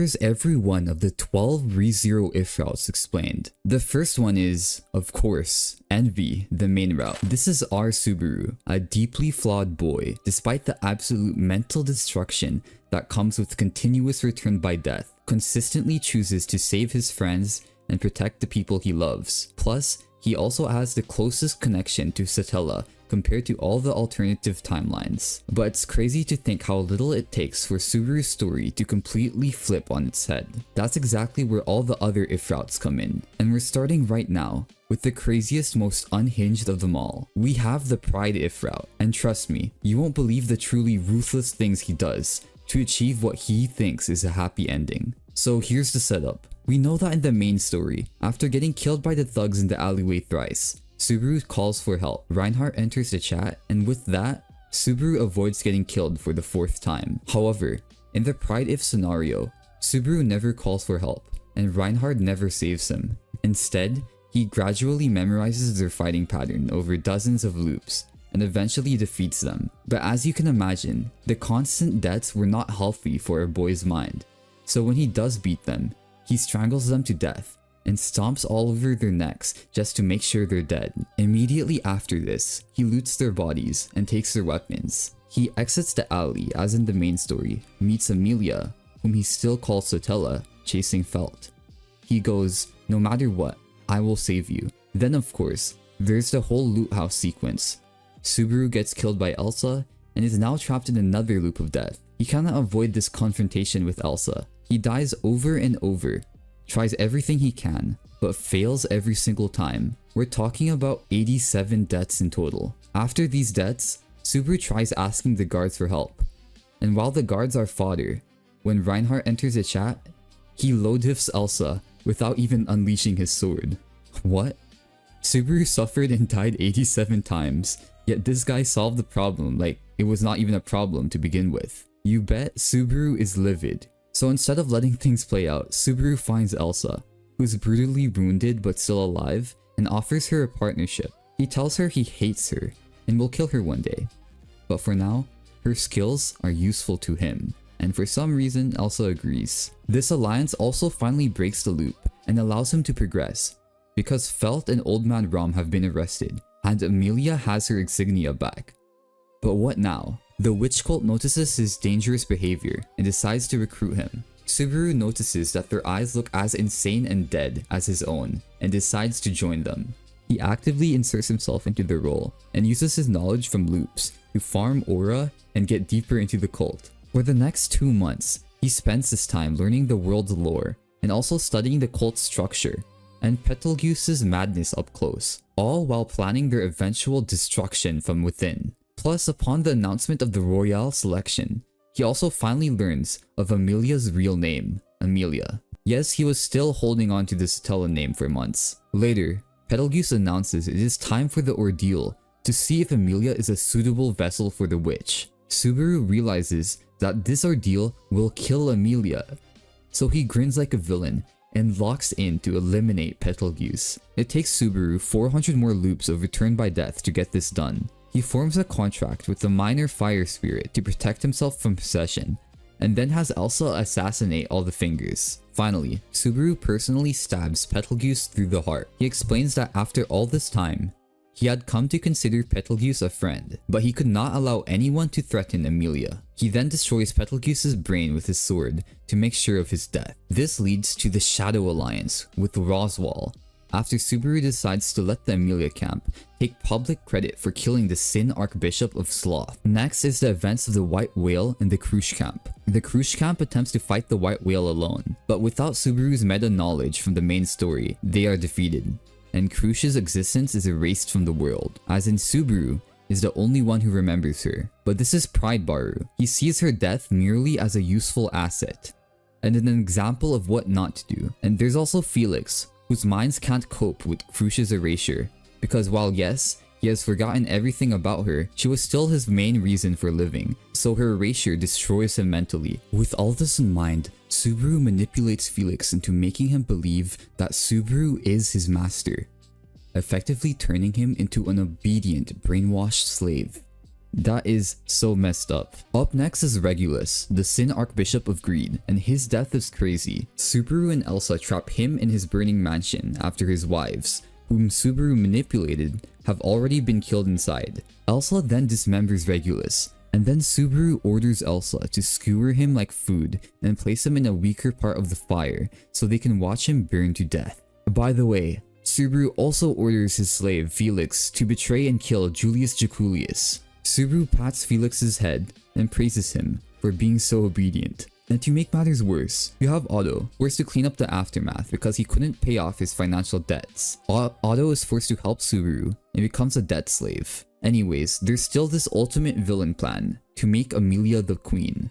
Here's every one of the 12 ReZero if routes explained. The first one is, of course, Envy, the main route. This is our Subaru, a deeply flawed boy, despite the absolute mental destruction that comes with continuous return by death, consistently chooses to save his friends and protect the people he loves. Plus, he also has the closest connection to Satella compared to all the alternative timelines. But it's crazy to think how little it takes for Subaru's story to completely flip on its head. That's exactly where all the other if routes come in. And we're starting right now with the craziest, most unhinged of them all. We have the Pride if route, and trust me, you won't believe the truly ruthless things he does to achieve what he thinks is a happy ending. So here's the setup. We know that in the main story, after getting killed by the thugs in the alleyway thrice, Subaru calls for help. Reinhardt enters the chat, and with that, Subaru avoids getting killed for the 4th time. However, in the Pride if scenario, Subaru never calls for help, and Reinhardt never saves him. Instead, he gradually memorizes their fighting pattern over dozens of loops, and eventually defeats them. But as you can imagine, the constant deaths were not healthy for a boy's mind. So when he does beat them, he strangles them to death and stomps all over their necks just to make sure they're dead. Immediately after this, he loots their bodies and takes their weapons. He exits the alley as in the main story, meets Amelia, whom he still calls Satella, chasing Felt. He goes, "No matter what, I will save you." Then of course, there's the whole loot house sequence. Subaru gets killed by Elsa and is now trapped in another loop of death. He cannot avoid this confrontation with Elsa. He dies over and over, tries everything he can, but fails every single time. We're talking about 87 deaths in total. After these deaths, Subaru tries asking the guards for help. And while the guards are fodder, when Reinhardt enters the chat, he low diffs Elsa without even unleashing his sword. What? Subaru suffered and died 87 times, yet this guy solved the problem like it was not even a problem to begin with. You bet Subaru is livid. So instead of letting things play out, Subaru finds Elsa, who's brutally wounded but still alive, and offers her a partnership. He tells her he hates her and will kill her one day. But for now, her skills are useful to him, and for some reason Elsa agrees. This alliance also finally breaks the loop and allows him to progress, because Felt and Old Man Rom have been arrested, and Amelia has her insignia back. But what now? The witch cult notices his dangerous behavior and decides to recruit him. Subaru notices that their eyes look as insane and dead as his own and decides to join them. He actively inserts himself into the role and uses his knowledge from loops to farm aura and get deeper into the cult. For the next 2 months, he spends his time learning the world's lore and also studying the cult's structure and Betelgeuse's madness up close, all while planning their eventual destruction from within. Plus, upon the announcement of the Royale selection, he also finally learns of Amelia's real name, Amelia. Yes, he was still holding on to the Satella name for months. Later, Betelgeuse announces it is time for the ordeal to see if Amelia is a suitable vessel for the witch. Subaru realizes that this ordeal will kill Amelia, so he grins like a villain and locks in to eliminate Betelgeuse. It takes Subaru 400 more loops of Return by Death to get this done. He forms a contract with the minor fire spirit to protect himself from possession, and then has Elsa assassinate all the fingers. Finally, Subaru personally stabs Betelgeuse through the heart. He explains that after all this time, he had come to consider Betelgeuse a friend, but he could not allow anyone to threaten Amelia. He then destroys Betelgeuse's brain with his sword to make sure of his death. This leads to the Shadow Alliance with Roswaal, after Subaru decides to let the Amelia camp take public credit for killing the Sin Archbishop of Sloth. Next is the events of the White Whale and the Krush camp. The Krush camp attempts to fight the White Whale alone, but without Subaru's meta knowledge from the main story, they are defeated, and Krush's existence is erased from the world, as in Subaru is the only one who remembers her. But this is Pride Baru. He sees her death merely as a useful asset, and an example of what not to do. And there's also Felix, whose minds can't cope with Krush's erasure, because while yes, he has forgotten everything about her, she was still his main reason for living, so her erasure destroys him mentally. With all this in mind, Subaru manipulates Felix into making him believe that Subaru is his master, effectively turning him into an obedient, brainwashed slave. That is so messed up. Up next is Regulus, the Sin Archbishop of Greed, and his death is crazy. Subaru and Elsa trap him in his burning mansion after his wives, whom Subaru manipulated, have already been killed inside. Elsa then dismembers Regulus, and then Subaru orders Elsa to skewer him like food and place him in a weaker part of the fire so they can watch him burn to death. By the way, Subaru also orders his slave Felix to betray and kill Julius Jaculius. Subaru pats Felix's head and praises him for being so obedient. And to make matters worse, you have Otto, forced to clean up the aftermath because he couldn't pay off his financial debts. Otto is forced to help Subaru and becomes a debt slave. Anyways, there's still this ultimate villain plan to make Emilia the queen.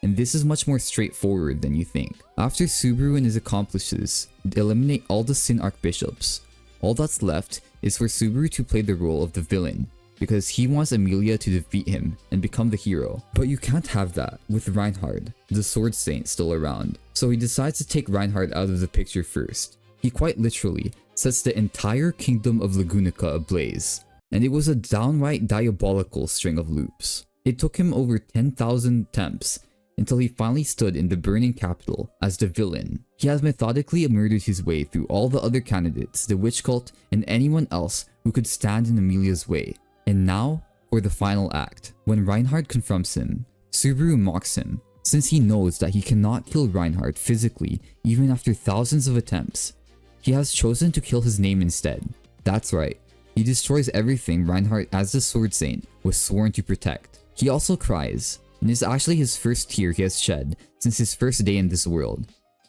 And this is much more straightforward than you think. After Subaru and his accomplices eliminate all the Sin Archbishops, all that's left is for Subaru to play the role of the villain, because he wants Emilia to defeat him and become the hero. But you can't have that with Reinhard, the Sword Saint, still around. So he decides to take Reinhard out of the picture first. He quite literally sets the entire kingdom of Lagunica ablaze. And it was a downright diabolical string of loops. It took him over 10,000 attempts until he finally stood in the burning capital as the villain. He has methodically murdered his way through all the other candidates, the witch cult, and anyone else who could stand in Emilia's way. And now, for the final act. When Reinhard confronts him, Subaru mocks him, since he knows that he cannot kill Reinhard physically even after thousands of attempts. He has chosen to kill his name instead. That's right, he destroys everything Reinhard as the Sword Saint was sworn to protect. He also cries, and it's actually his first tear he has shed since his first day in this world.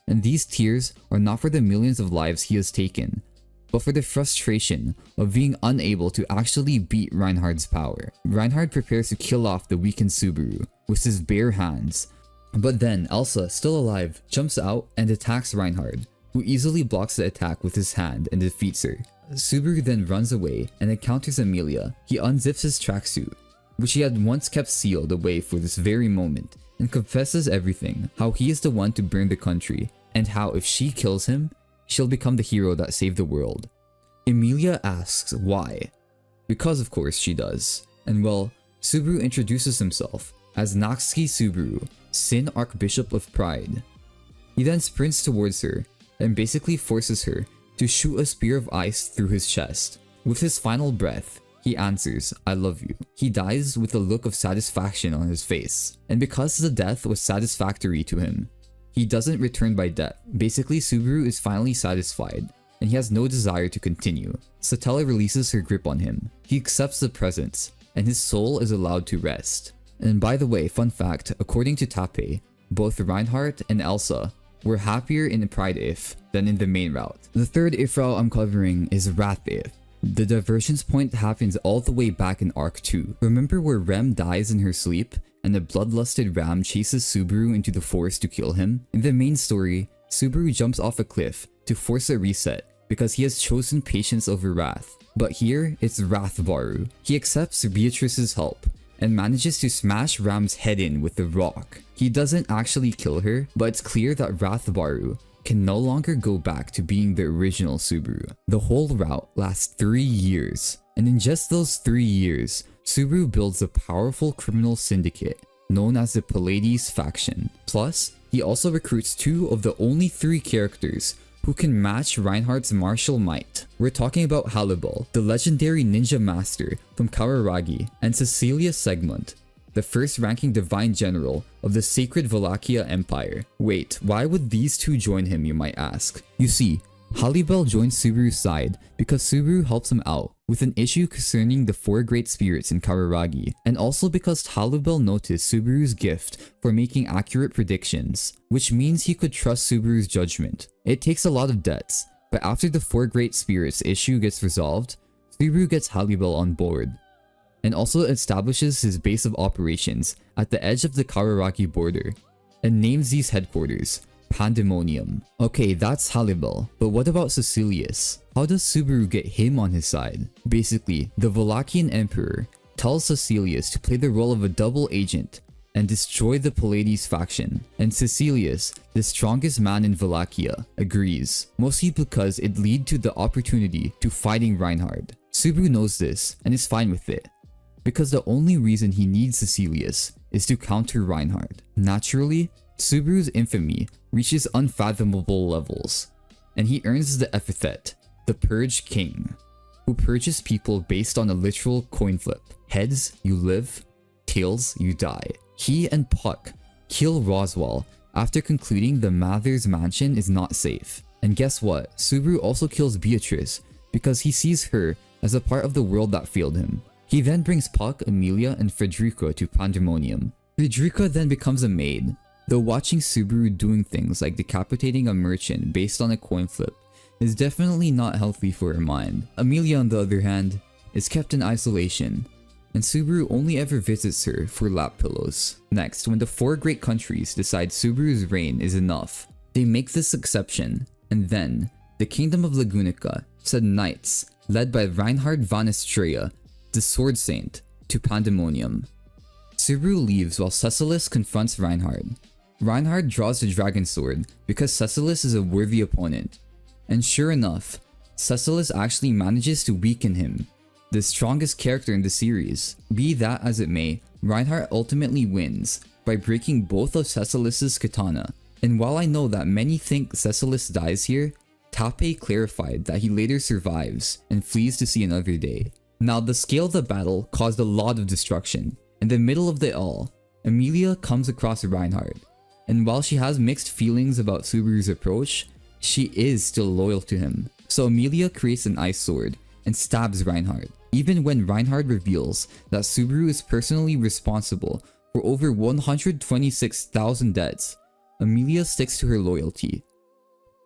And these tears are not for the millions of lives he has taken, but for the frustration of being unable to actually beat Reinhard's power. Reinhard prepares to kill off the weakened Subaru with his bare hands, but then Elsa, still alive, jumps out and attacks Reinhard, who easily blocks the attack with his hand and defeats her. Subaru then runs away and encounters Emilia. He unzips his tracksuit, which he had once kept sealed away for this very moment, and confesses everything, how he is the one to burn the country, and how if she kills him, she'll become the hero that saved the world. Emilia asks why. Because of course she does. And well, Subaru introduces himself as Natsuki Subaru, Sin Archbishop of Pride. He then sprints towards her and basically forces her to shoot a spear of ice through his chest. With his final breath, he answers, "I love you." He dies with a look of satisfaction on his face. And because the death was satisfactory to him, he doesn't return by death. Basically, Subaru is finally satisfied, and he has no desire to continue. Satella releases her grip on him. He accepts the presents, and his soul is allowed to rest. And by the way, fun fact, according to Tappe, both Reinhard and Elsa were happier in the Pride If than in the main route. The third If route I'm covering is Wrath If. The divergence point happens all the way back in Arc 2. Remember where Rem dies in her sleep, and the bloodlusted ram chases Subaru into the forest to kill him? In the main story, Subaru jumps off a cliff to force a reset because he has chosen patience over wrath. But here, it's Wrathbaru. He accepts Beatrice's help and manages to smash Ram's head in with the rock. He doesn't actually kill her, but it's clear that Wrathbaru can no longer go back to being the original Subaru. The whole route lasts 3 years, and in just those 3 years, Subaru builds a powerful criminal syndicate known as the Pallades faction. Plus, he also recruits 2 of the only 3 characters who can match Reinhard's martial might. We're talking about Hannibal, the legendary ninja master from Kararagi, and Cecilia Segmont, the first-ranking divine general of the sacred Wallachia Empire. Wait, why would these 2 join him, you might ask? You see, Hannibal joins Subaru's side because Subaru helps him out with an issue concerning the 4 great spirits in Kararagi, and also because Hannibal noticed Subaru's gift for making accurate predictions, which means he could trust Subaru's judgment. It takes a lot of debts, but after the 4 great spirits issue gets resolved, Subaru gets Hannibal on board, and also establishes his base of operations at the edge of the Kararagi border, and names these headquarters Pandemonium. Okay, that's Hannibal, but what about Cecilius? How does Subaru get him on his side? Basically, the Wallachian Emperor tells Cecilius to play the role of a double agent and destroy the Pallades faction, and Cecilius, the strongest man in Wallachia, agrees, mostly because it lead to the opportunity to fighting Reinhard. Subaru knows this and is fine with it. because the only reason he needs Cecilius is to counter Reinhardt. Naturally, Subaru's infamy reaches unfathomable levels, and he earns the epithet, the Purge King, who purges people based on a literal coin flip. Heads, you live, tails, you die. He and Puck kill Roswaal after concluding the Mathers mansion is not safe. And guess what? Subaru also kills Beatrice because he sees her as a part of the world that failed him. He then brings Puck, Amelia, and Frederica to Pandemonium. Frederica then becomes a maid, though watching Subaru doing things like decapitating a merchant based on a coin flip is definitely not healthy for her mind. Amelia, on the other hand, is kept in isolation, and Subaru only ever visits her for lap pillows. Next, when the 4 great countries decide Subaru's reign is enough, they make this exception, and then the Kingdom of Lagunica send knights, led by Reinhard van Estrea, the Sword Saint, to Pandemonium. Subaru leaves while Cecilus confronts Reinhard. Reinhard draws the Dragon Sword because Cecilus is a worthy opponent, and sure enough, Cecilus actually manages to weaken him, the strongest character in the series. Be that as it may, Reinhardt ultimately wins by breaking both of Cecilus's katana, and while I know that many think Cecilus dies here, Tappei clarified that he later survives and flees to see another day. Now, the scale of the battle caused a lot of destruction. In the middle of it all, Amelia comes across Reinhardt, and while she has mixed feelings about Subaru's approach, she is still loyal to him. So Amelia creates an ice sword and stabs Reinhardt. Even when Reinhardt reveals that Subaru is personally responsible for over 126,000 deaths, Amelia sticks to her loyalty.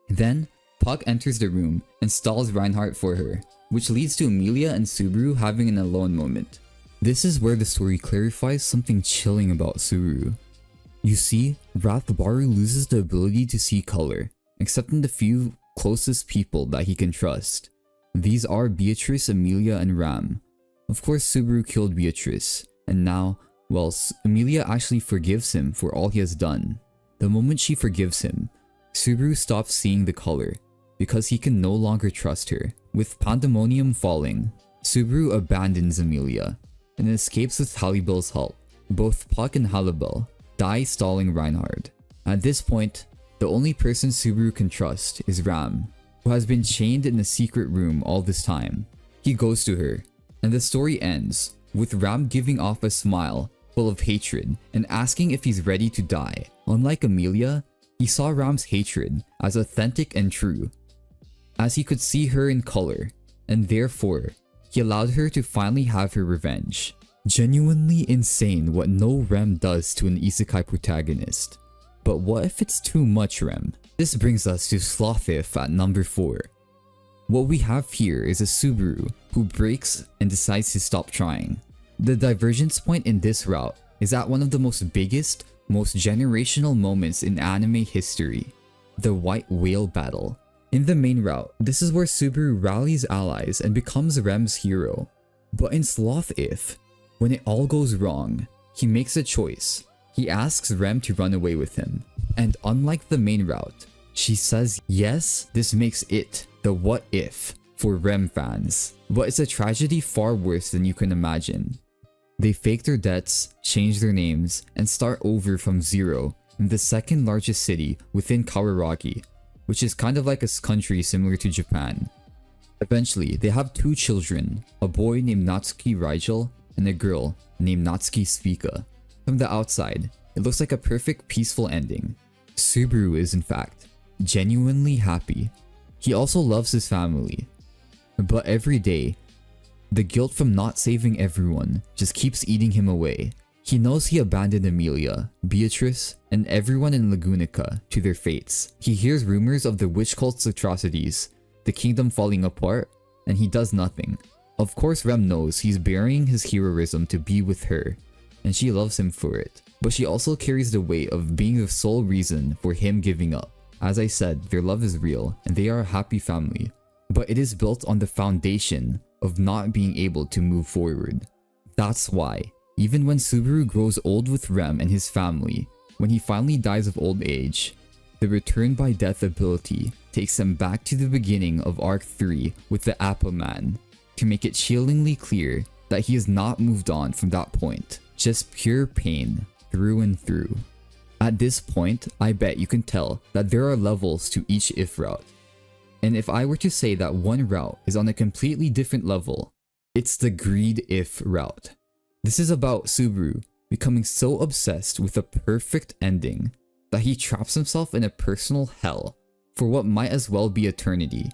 Then, Puck enters the room and stalls Reinhardt for her, which leads to Amelia and Subaru having an alone moment. This is where the story clarifies something chilling about Subaru. You see, Rathbaru loses the ability to see color, except in the few closest people that he can trust. These are Beatrice, Amelia, and Ram. Of course, Subaru killed Beatrice, and now, well, Amelia actually forgives him for all he has done. The moment she forgives him, Subaru stops seeing the color, because he can no longer trust her. With Pandemonium falling, Subaru abandons Amelia, and escapes with Halibel's help. Both Puck and Halibel die stalling Reinhard. At this point, the only person Subaru can trust is Ram, who has been chained in a secret room all this time. He goes to her, and the story ends with Ram giving off a smile full of hatred and asking if he's ready to die. Unlike Amelia, he saw Ram's hatred as authentic and true, as he could see her in color, and therefore, he allowed her to finally have her revenge. Genuinely insane what no Rem does to an isekai protagonist. But what if it's too much Rem? This brings us to Slothif at number 4. What we have here is a Subaru who breaks and decides to stop trying. The divergence point in this route is at one of the most biggest, most generational moments in anime history, the White Whale Battle. In the main route, this is where Subaru rallies allies and becomes Rem's hero. But in Slothif, when it all goes wrong, he makes a choice. He asks Rem to run away with him. And unlike the main route, she says yes, this makes it the what if for Rem fans. But it's a tragedy far worse than you can imagine. They fake their deaths, change their names, and start over from zero in the second largest city within Kawaragi, which is kind of like a country similar to Japan. Eventually, they have 2 children, a boy named Natsuki Rigel and a girl named Natsuki Spica. From the outside, it looks like a perfect peaceful ending. Subaru is in fact genuinely happy. He also loves his family. But every day, the guilt from not saving everyone just keeps eating him away. He knows he abandoned Amelia, Beatrice, and everyone in Lagunica to their fates. He hears rumors of the witch cult's atrocities, the kingdom falling apart, and he does nothing. Of course, Rem knows he's burying his heroism to be with her, and she loves him for it. But she also carries the weight of being the sole reason for him giving up. As I said, their love is real, and they are a happy family. But it is built on the foundation of not being able to move forward. That's why, even when Subaru grows old with Rem and his family, when he finally dies of old age, the Return by Death ability takes him back to the beginning of Arc 3 with the Appa Man, to make it chillingly clear that he has not moved on from that point. Just pure pain through and through. At this point, I bet you can tell that there are levels to each if route. And if I were to say that one route is on a completely different level, it's the greed if route. This is about Subaru becoming so obsessed with a perfect ending that he traps himself in a personal hell for what might as well be eternity.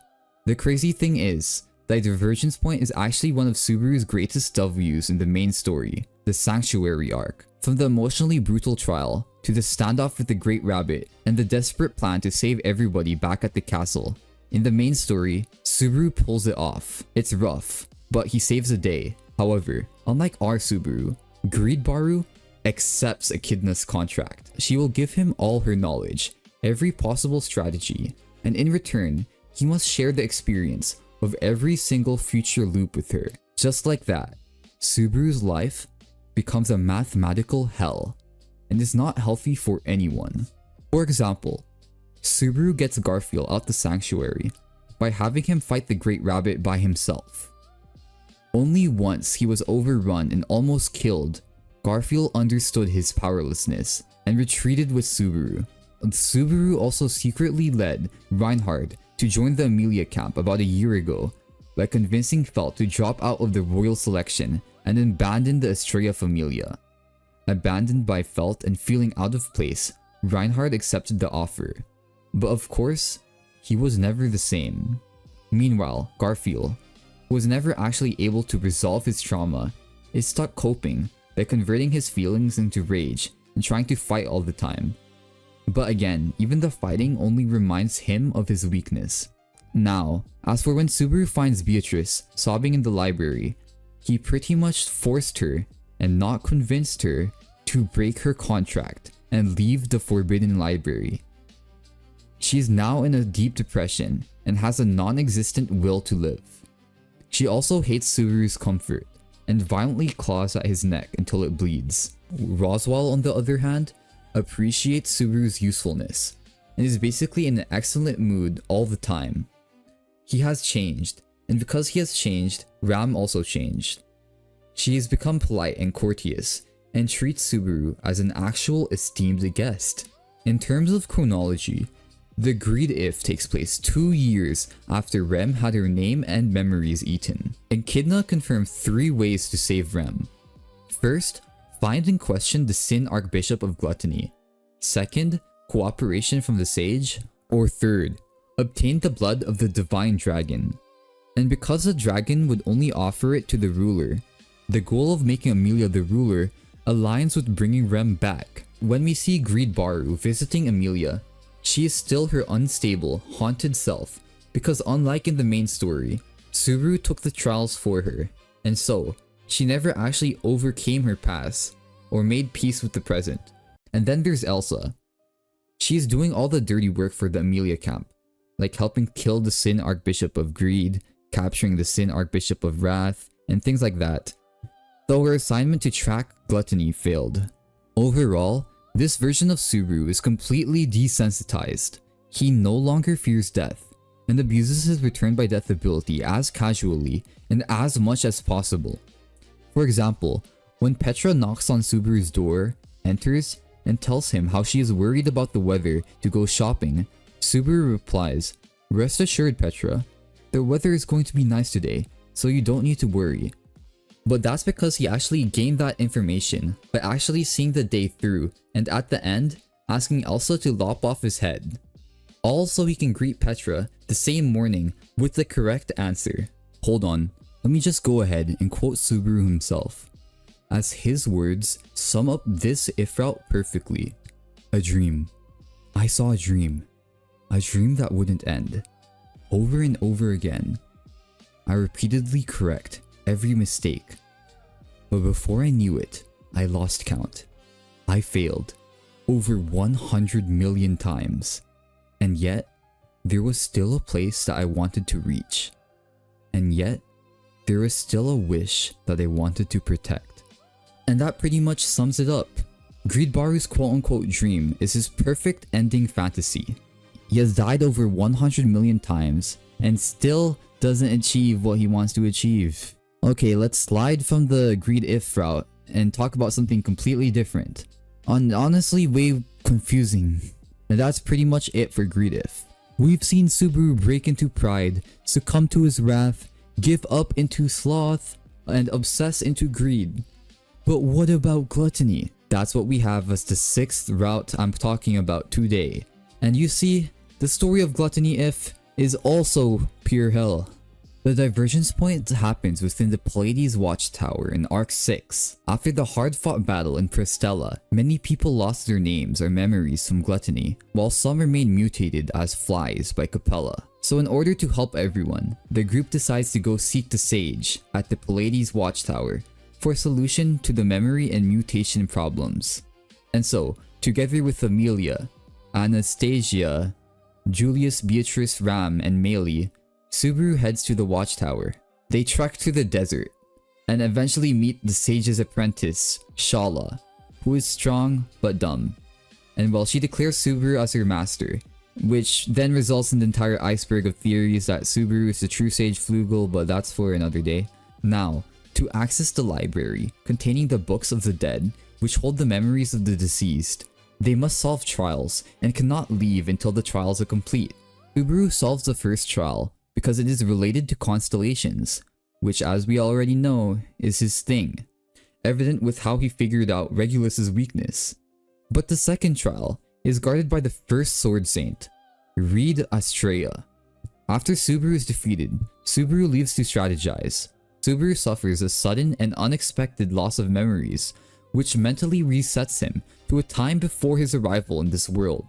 The crazy thing is that Divergence Point is actually one of Subaru's greatest W's in the main story, the Sanctuary arc. From the emotionally brutal trial, to the standoff with the Great Rabbit, and the desperate plan to save everybody back at the castle. In the main story, Subaru pulls it off. It's rough, but he saves the day. However, unlike our Subaru, Greedbaru accepts Echidna's contract. She will give him all her knowledge, every possible strategy, and in return, he must share the experience of every single future loop with her. Just like that, Subaru's life becomes a mathematical hell and is not healthy for anyone. For example, Subaru gets Garfield out the sanctuary by having him fight the Great Rabbit by himself. Only once he was overrun and almost killed, Garfield understood his powerlessness and retreated with Subaru. Subaru also secretly led Reinhard to join the Amelia camp about a year ago by convincing Felt to drop out of the royal selection and abandon the Estrella Familia. Abandoned by Felt and feeling out of place, Reinhard accepted the offer. But of course, he was never the same. Meanwhile, Garfield, who was never actually able to resolve his trauma, is stuck coping by converting his feelings into rage and trying to fight all the time. But again, even the fighting only reminds him of his weakness. Now, as for when Subaru finds Beatrice sobbing in the library, he pretty much forced her, and not convinced her, to break her contract and leave the Forbidden Library. She is now in a deep depression and has a non-existent will to live. She also hates Subaru's comfort and violently claws at his neck until it bleeds. Roswaal, on the other hand, appreciates Subaru's usefulness and is basically in an excellent mood all the time. He has changed, and because he has changed, Ram also changed. She has become polite and courteous and treats Subaru as an actual esteemed guest. In terms of chronology, the Greed If takes place 2 years after Rem had her name and memories eaten. Echidna confirmed 3 ways to save Rem. First, find and question the Sin Archbishop of Gluttony. Second, cooperation from the Sage. Or third, obtain the blood of the Divine Dragon. And because the dragon would only offer it to the ruler, the goal of making Amelia the ruler aligns with bringing Rem back. When we see Greedbaru visiting Amelia, she is still her unstable, haunted self, because unlike in the main story, Subaru took the trials for her, and so, she never actually overcame her past, or made peace with the present. And then there's Elsa. She is doing all the dirty work for the Amelia camp, like helping kill the Sin Archbishop of Greed, capturing the Sin Archbishop of Wrath, and things like that. Though her assignment to track Gluttony failed. Overall, this version of Subaru is completely desensitized. He no longer fears death, and abuses his return by death ability as casually and as much as possible. For example, when Petra knocks on Subaru's door, enters, and tells him how she is worried about the weather to go shopping, Subaru replies, "Rest assured, Petra, the weather is going to be nice today, so you don't need to worry." But that's because he actually gained that information by actually seeing the day through, and at the end, asking Elsa to lop off his head. All so he can greet Petra the same morning with the correct answer. Hold on, let me just go ahead and quote Subaru himself, as his words sum up this if route perfectly. "A dream. I saw a dream. A dream that wouldn't end. Over and over again. I repeatedly correct every mistake. But before I knew it, I lost count. I failed. Over 100 million times. And yet, there was still a place that I wanted to reach. And yet, there was still a wish that I wanted to protect." And that pretty much sums it up. Greedbaru's quote-unquote dream is his perfect ending fantasy. He has died over 100 million times and still doesn't achieve what he wants to achieve. Okay, let's slide from the greed if route and talk about something completely different. Honestly, way confusing. And that's pretty much it for greed if. We've seen Subaru break into pride, succumb to his wrath, give up into sloth, and obsess into greed. But what about gluttony? That's what we have as the sixth route I'm talking about today. And you see, the story of Gluttony If is also pure hell. The divergence point happens within the Pleiades Watchtower in Arc 6. After the hard-fought battle in Prestella, many people lost their names or memories from gluttony, while some remain mutated as flies by Capella. So in order to help everyone, the group decides to go seek the Sage at the Pleiades Watchtower for a solution to the memory and mutation problems. And so, together with Amelia, Anastasia, Julius, Beatrice, Ram, and Meili, Subaru heads to the Watchtower. They trek through the desert, and eventually meet the Sage's apprentice, Shala, who is strong but dumb. And well, she declares Subaru as her master, which then results in the entire iceberg of theories that Subaru is the true Sage Flugel, but that's for another day. Now, to access the library containing the Books of the Dead, which hold the memories of the deceased, they must solve trials and cannot leave until the trials are complete. Subaru solves the first trial because it is related to constellations, which, as we already know, is his thing, evident with how he figured out Regulus's weakness. But the second trial is guarded by the first Sword Saint, Reed Astrea. After Subaru is defeated, Subaru leaves to strategize. Subaru suffers a sudden and unexpected loss of memories, which mentally resets him to a time before his arrival in this world.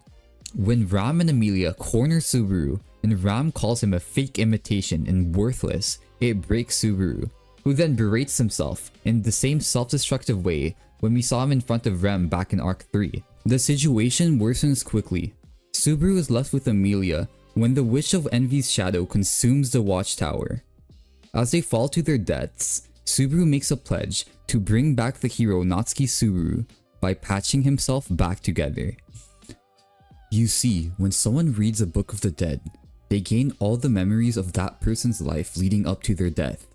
When Ram and Amelia corner Subaru, and Ram calls him a fake imitation and worthless, it breaks Subaru, who then berates himself in the same self-destructive way when we saw him in front of Rem back in Arc 3. The situation worsens quickly. Subaru is left with Amelia when the Witch of Envy's shadow consumes the Watchtower. As they fall to their deaths, Subaru makes a pledge to bring back the hero Natsuki Subaru by patching himself back together. You see, when someone reads a Book of the Dead, they gain all the memories of that person's life leading up to their death.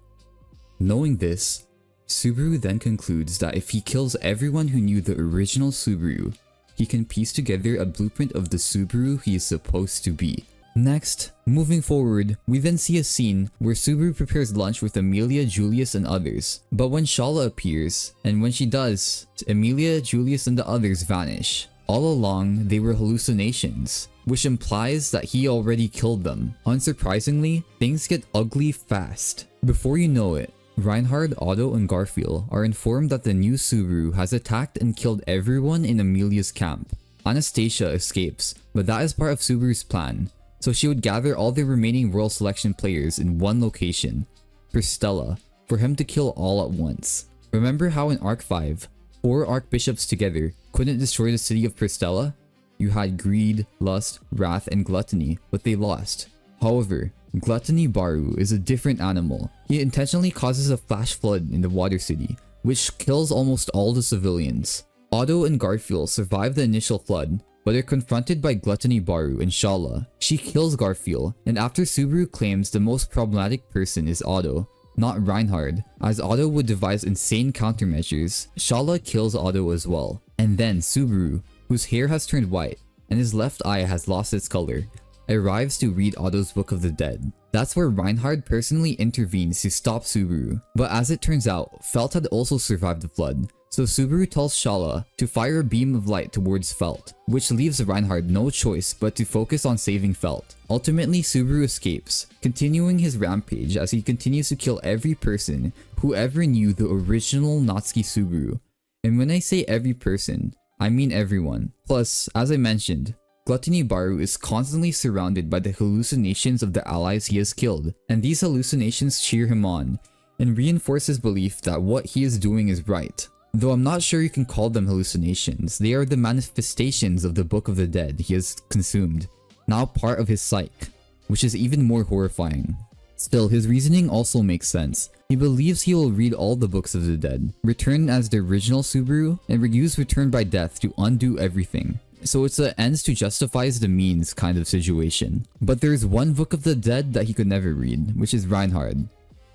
Knowing this, Subaru then concludes that if he kills everyone who knew the original Subaru, he can piece together a blueprint of the Subaru he is supposed to be. Next, moving forward, we then see a scene where Subaru prepares lunch with Amelia, Julius, and others. But when Shala appears, and when she does, Amelia, Julius, and the others vanish. All along, they were hallucinations, which implies that he already killed them. Unsurprisingly, things get ugly fast. Before you know it, Reinhard, Otto, and Garfield are informed that the new Subaru has attacked and killed everyone in Amelia's camp. Anastasia escapes, but that is part of Subaru's plan, so she would gather all the remaining Royal Selection players in one location, Prestella, for him to kill all at once. Remember how in Arc 5, 4 Archbishops together couldn't destroy the city of Prestella? You had greed, lust, wrath, and gluttony, but they lost. However, Gluttony Baru is a different animal. He intentionally causes a flash flood in the Water City, which kills almost all the civilians. Otto and Garfield survive the initial flood, but are confronted by Gluttony Baru and Shala. She kills Garfield, and after Subaru claims the most problematic person is Otto, not Reinhard, as Otto would devise insane countermeasures, Shala kills Otto as well. And then Subaru, whose hair has turned white, and his left eye has lost its color, arrives to read Otto's Book of the Dead. That's where Reinhard personally intervenes to stop Subaru. But as it turns out, Felt had also survived the flood, so Subaru tells Shala to fire a beam of light towards Felt, which leaves Reinhard no choice but to focus on saving Felt. Ultimately, Subaru escapes, continuing his rampage as he continues to kill every person who ever knew the original Natsuki Subaru. And when I say every person, I mean everyone. Plus, as I mentioned, Gluttony Baru is constantly surrounded by the hallucinations of the allies he has killed, and these hallucinations cheer him on, and reinforce his belief that what he is doing is right. Though I'm not sure you can call them hallucinations, they are the manifestations of the Book of the Dead he has consumed, now part of his psyche, which is even more horrifying. Still, his reasoning also makes sense. He believes he will read all the Books of the Dead, return as the original Subaru, and use Return by Death to undo everything. So it's a ends to justifies the means kind of situation. But there's one Book of the Dead that he could never read, which is Reinhard.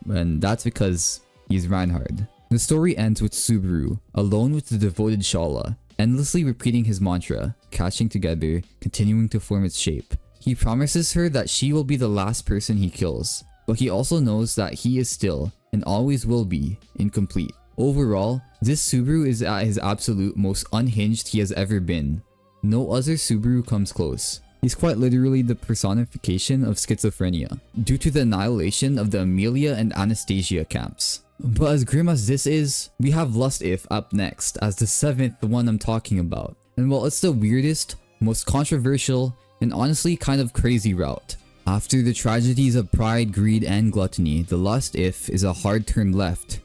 And that's because he's Reinhard. The story ends with Subaru, alone with the devoted Shala, endlessly repeating his mantra, catching together, continuing to form its shape. He promises her that she will be the last person he kills, but he also knows that he is still, and always will be, incomplete. Overall, this Subaru is at his absolute most unhinged he has ever been. No other Subaru comes close. He's quite literally the personification of schizophrenia, due to the annihilation of the Amelia and Anastasia camps. But as grim as this is, we have Lust-If up next as the 7th one I'm talking about. And while it's the weirdest, most controversial, and honestly kind of crazy route, after the tragedies of pride, greed, and gluttony, the Lust-If is a hard turn left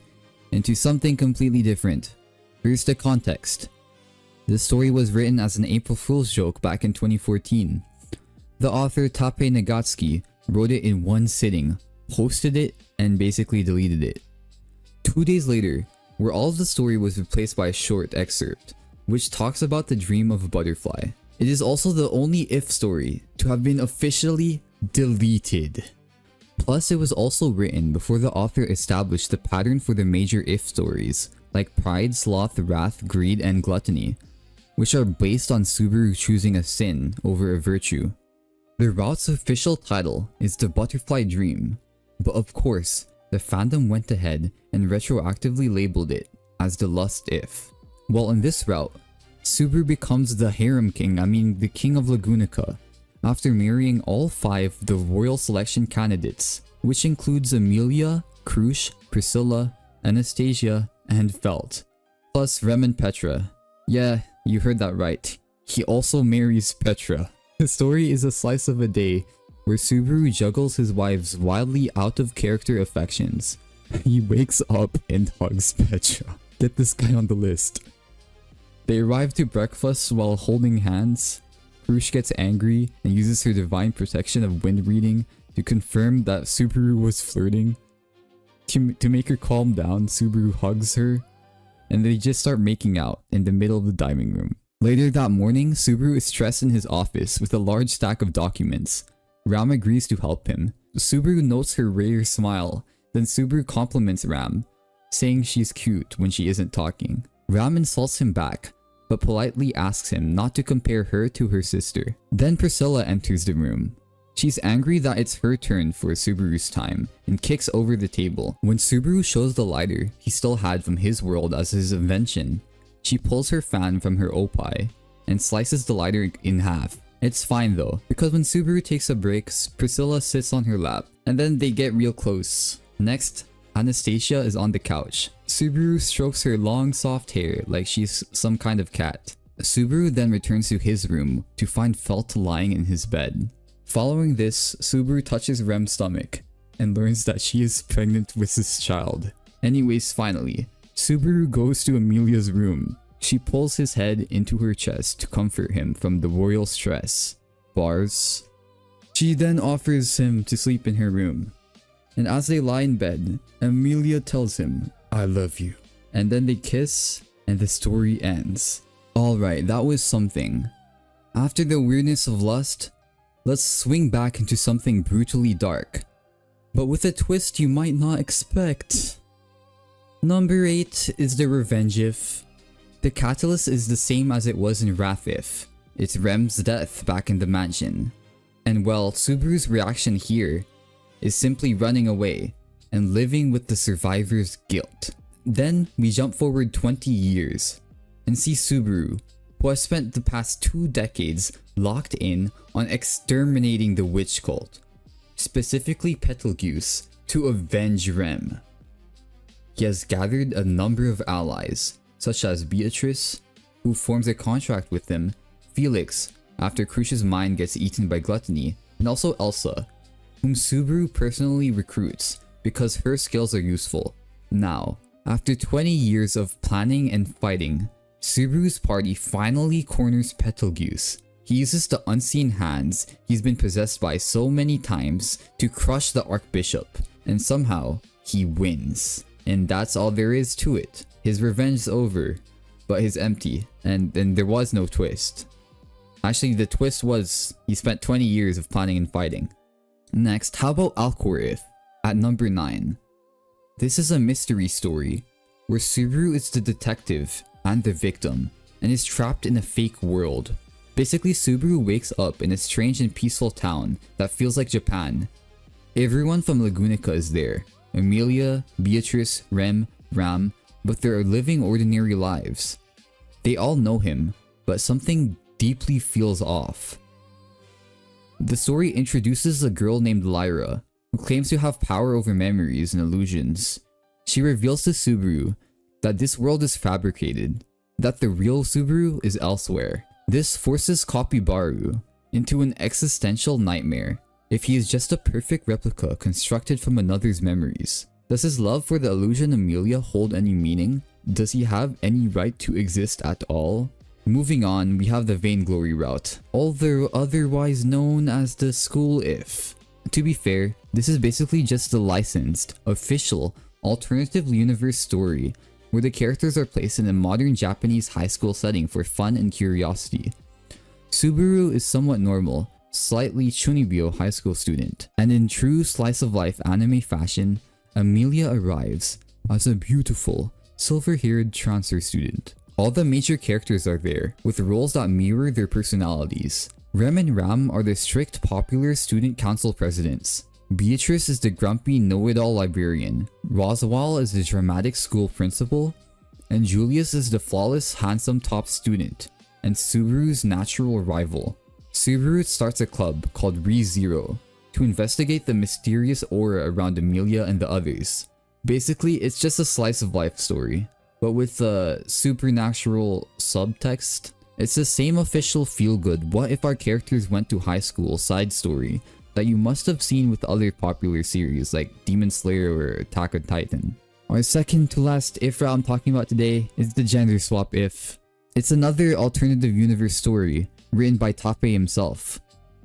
into something completely different. Here's the context. This story was written as an April Fool's joke back in 2014. The author Tape Nagatsuki wrote it in one sitting, posted it, and basically deleted it. 2 days later, where all of the story was replaced by a short excerpt, which talks about the dream of a butterfly. It is also the only If story to have been officially deleted. Plus, it was also written before the author established the pattern for the major If stories, like pride, sloth, wrath, greed, and gluttony, which are based on Subaru choosing a sin over a virtue. The route's official title is The Butterfly Dream, but of course, the fandom went ahead and retroactively labeled it as the Lust-If. While in this route, Subaru becomes the harem king, the king of Lagunica, after marrying all 5 of the royal selection candidates, which includes Amelia, Krush, Priscilla, Anastasia, and Felt, plus Rem and Petra. Yeah, you heard that right. He also marries Petra. The story is a slice of a day where Subaru juggles his wife's wildly out-of-character affections. He wakes up and hugs Petra. Get this guy on the list. They arrive to breakfast while holding hands. Krush gets angry and uses her divine protection of wind reading to confirm that Subaru was flirting. To make her calm down, Subaru hugs her, and they just start making out in the middle of the dining room. Later that morning, Subaru is stressed in his office with a large stack of documents. Ram agrees to help him. Subaru notes her rare smile, then Subaru compliments Ram, saying she's cute when she isn't talking. Ram insults him back, but politely asks him not to compare her to her sister. Then Priscilla enters the room. She's angry that it's her turn for Subaru's time and kicks over the table. When Subaru shows the lighter he still had from his world as his invention, she pulls her fan from her opai and slices the lighter in half. It's fine though, because when Subaru takes a break, Priscilla sits on her lap, and then they get real close. Next, Anastasia is on the couch. Subaru strokes her long soft hair like she's some kind of cat. Subaru then returns to his room to find Felt lying in his bed. Following this, Subaru touches Rem's stomach and learns that she is pregnant with his child. Anyways, finally, Subaru goes to Amelia's room. She pulls his head into her chest to comfort him from the royal stress. Bars. She then offers him to sleep in her room. And as they lie in bed, Amelia tells him, "I love you." And then they kiss, and the story ends. Alright, that was something. After the weirdness of Lust, let's swing back into something brutally dark, but with a twist you might not expect. Number 8 is the Revenge-If. The catalyst is the same as it was in Wrath-If. It's Rem's death back in the mansion. And well, Subaru's reaction here is simply running away and living with the survivor's guilt. Then we jump forward 20 years and see Subaru, who has spent the past 2 decades locked in on exterminating the witch cult, specifically Betelgeuse, to avenge Rem. He has gathered a number of allies, such as Beatrice, who forms a contract with him, Felix, after Krush's mind gets eaten by gluttony, and also Elsa, whom Subaru personally recruits because her skills are useful. Now, after 20 years of planning and fighting, Subaru's party finally corners Betelgeuse. He uses the unseen hands he's been possessed by so many times to crush the Archbishop, and somehow, he wins. And that's all there is to it. His revenge is over, but he's empty, and there was no twist. Actually, the twist was he spent 20 years of planning and fighting. Next, how about Alcorith at number 9? This is a mystery story where Subaru is the detective and the victim and is trapped in a fake world. Basically, Subaru wakes up in a strange and peaceful town that feels like Japan. Everyone from Lagunica is there. Amelia, Beatrice, Rem, Ram, but they're living ordinary lives. They all know him, but something deeply feels off. The story introduces a girl named Lyra, who claims to have power over memories and illusions. She reveals to Subaru that this world is fabricated, that the real Subaru is elsewhere. This forces Kopibaru into an existential nightmare. If he is just a perfect replica constructed from another's memories, does his love for the illusion Amelia hold any meaning? Does he have any right to exist at all? Moving on, we have the Vainglory route, although otherwise known as the School If. To be fair, this is basically just a licensed, official, alternative universe story where the characters are placed in a modern Japanese high school setting for fun and curiosity. Subaru is somewhat normal, slightly chunibyo high school student, and in true slice of life anime fashion, Amelia arrives as a beautiful, silver-haired transfer student. All the major characters are there, with roles that mirror their personalities. Rem and Ram are the strict popular student council presidents. Beatrice is the grumpy know-it-all librarian. Roswell is the dramatic school principal. And Julius is the flawless, handsome top student, and Subaru's natural rival. Subaru starts a club called ReZero to investigate the mysterious aura around Amelia and the others. Basically, it's just a slice of life story, but with a supernatural subtext. It's the same official feel-good "what if our characters went to high school" side story that you must have seen with other popular series like Demon Slayer or Attack on Titan. Our second to last if I'm talking about today is the Gender Swap If. It's another alternative universe story written by Tape himself,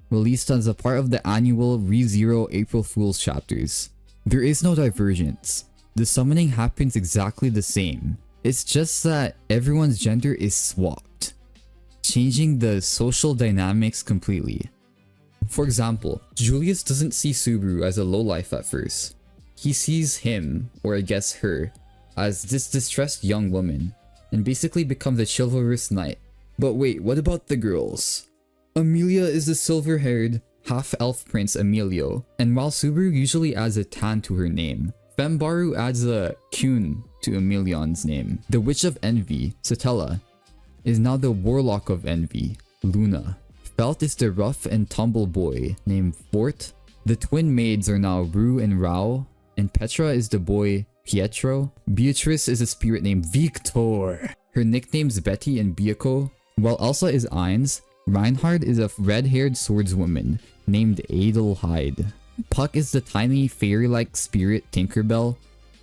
released as a part of the annual ReZero April Fool's chapters. There is no divergence. The summoning happens exactly the same. It's just that everyone's gender is swapped, changing the social dynamics completely. For example, Julius doesn't see Subaru as a lowlife at first. He sees him, or I guess her, as this distressed young woman, and basically becomes a chivalrous knight. But wait, what about the girls? Amelia is the silver-haired, half-elf prince Emilio, and while Subaru usually adds a tan to her name, Fembaru adds a Kyun to Emilion's name. The Witch of Envy, Satella, is now the Warlock of Envy, Luna. Felt is the rough and tumble boy named Fort. The twin maids are now Ru and Rao, and Petra is the boy Pietro. Beatrice is a spirit named Victor. Her nicknames Betty and Biako, while Elsa is Eins. Reinhard is a red-haired swordswoman named Adelheid. Puck is the tiny fairy-like spirit Tinkerbell,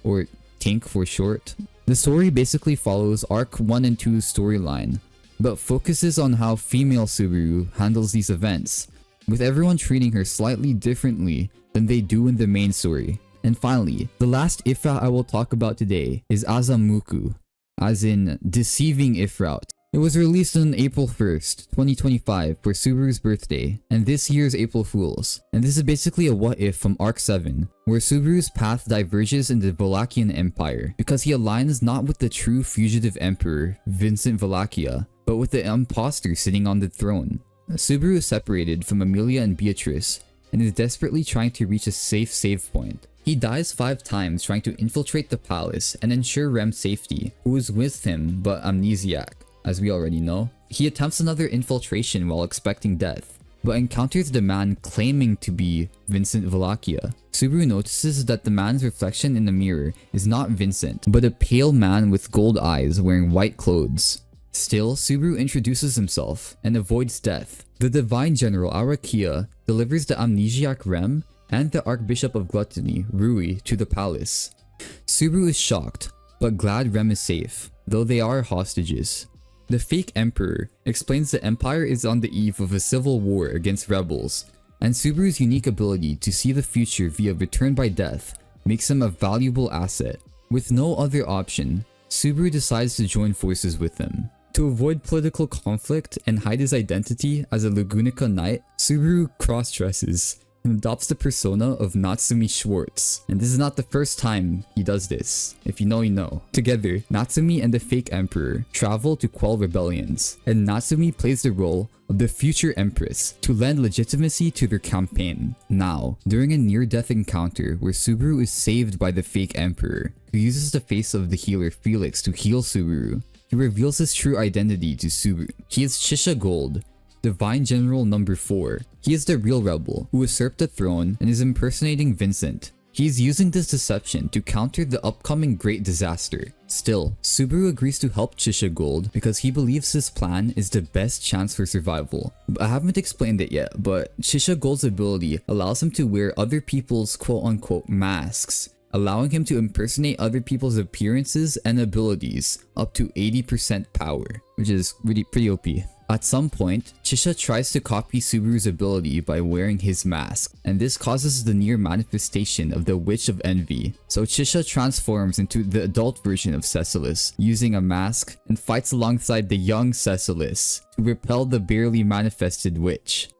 or Tink for short. The story basically follows Arc 1 and 2's storyline, but focuses on how female Subaru handles these events, with everyone treating her slightly differently than they do in the main story. And finally, the last if route I will talk about today is Azamuku, as in deceiving if route. It was released on April 1st, 2025 for Subaru's birthday, and this year's April Fools. And this is basically a what if from Arc 7, where Subaru's path diverges in the Valachian Empire, because he aligns not with the true fugitive emperor, Vincent Valachia, but with the imposter sitting on the throne. Subaru is separated from Amelia and Beatrice, and is desperately trying to reach a safe save point. He dies 5 times trying to infiltrate the palace and ensure Rem's safety, who is with him but amnesiac, as we already know. He attempts another infiltration while expecting death, but encounters the man claiming to be Vincent Valachia. Subaru notices that the man's reflection in the mirror is not Vincent, but a pale man with gold eyes wearing white clothes. Still, Subaru introduces himself and avoids death. The Divine General Arakia delivers the amnesiac Rem and the Archbishop of Gluttony, Rui, to the palace. Subaru is shocked, but glad Rem is safe, though they are hostages. The fake emperor explains the empire is on the eve of a civil war against rebels, and Subaru's unique ability to see the future via return by death makes him a valuable asset. With no other option, Subaru decides to join forces with them. To avoid political conflict and hide his identity as a Lagunica knight, Subaru cross-dresses and adopts the persona of Natsumi Schwartz. And this is not the first time he does this. If you know, you know. Together, Natsumi and the fake emperor travel to quell rebellions, and Natsumi plays the role of the future empress to lend legitimacy to their campaign. Now, during a near-death encounter where Subaru is saved by the fake emperor, who uses the face of the healer Felix to heal Subaru, he reveals his true identity to Subaru. He is Shisha Gold, Divine General number 4. He is the real rebel who usurped the throne and is impersonating Vincent. He is using this deception to counter the upcoming great disaster. Still, Subaru agrees to help Shisha Gold because he believes his plan is the best chance for survival. I haven't explained it yet, but Shisha Gold's ability allows him to wear other people's quote-unquote masks, allowing him to impersonate other people's appearances and abilities up to 80% power, which is really pretty OP. At some point, Shisha tries to copy Subaru's ability by wearing his mask, and this causes the near manifestation of the Witch of Envy. So Shisha transforms into the adult version of Cecilis, using a mask, and fights alongside the young Cecilis to repel the barely manifested witch.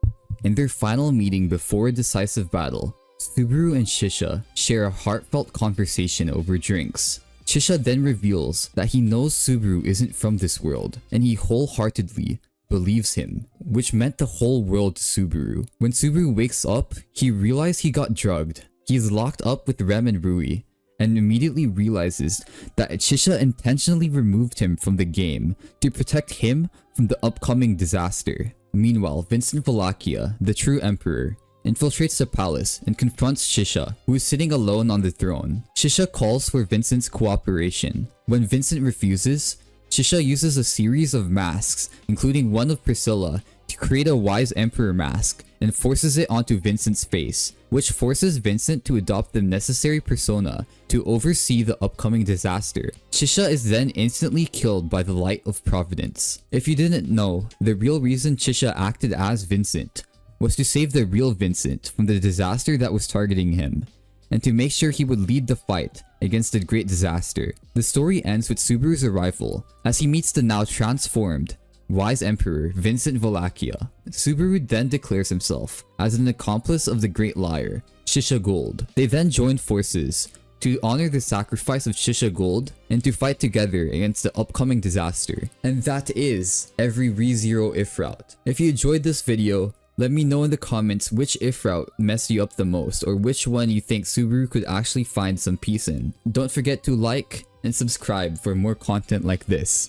In their final meeting before a decisive battle, Subaru and Shisha share a heartfelt conversation over drinks. Shisha then reveals that he knows Subaru isn't from this world, and he wholeheartedly believes him, which meant the whole world to Subaru. When Subaru wakes up, he realizes he got drugged. He is locked up with Rem and Rui, and immediately realizes that Shisha intentionally removed him from the game to protect him from the upcoming disaster. Meanwhile, Vincent Valakia, the true emperor, infiltrates the palace and confronts Shisha, who is sitting alone on the throne. Shisha calls for Vincent's cooperation. When Vincent refuses, Shisha uses a series of masks, including one of Priscilla, to create a wise emperor mask and forces it onto Vincent's face, which forces Vincent to adopt the necessary persona to oversee the upcoming disaster. Shisha is then instantly killed by the light of Providence. If you didn't know, the real reason Shisha acted as Vincent was to save the real Vincent from the disaster that was targeting him, and to make sure he would lead the fight against the great disaster. The story ends with Subaru's arrival as he meets the now transformed wise emperor Vincent Valakia. Subaru then declares himself as an accomplice of the great liar, Shisha Gold. They then join forces to honor the sacrifice of Shisha Gold and to fight together against the upcoming disaster. And that is every ReZero if route. If you enjoyed this video, let me know in the comments which if route messed you up the most, or which one you think Subaru could actually find some peace in. Don't forget to like and subscribe for more content like this.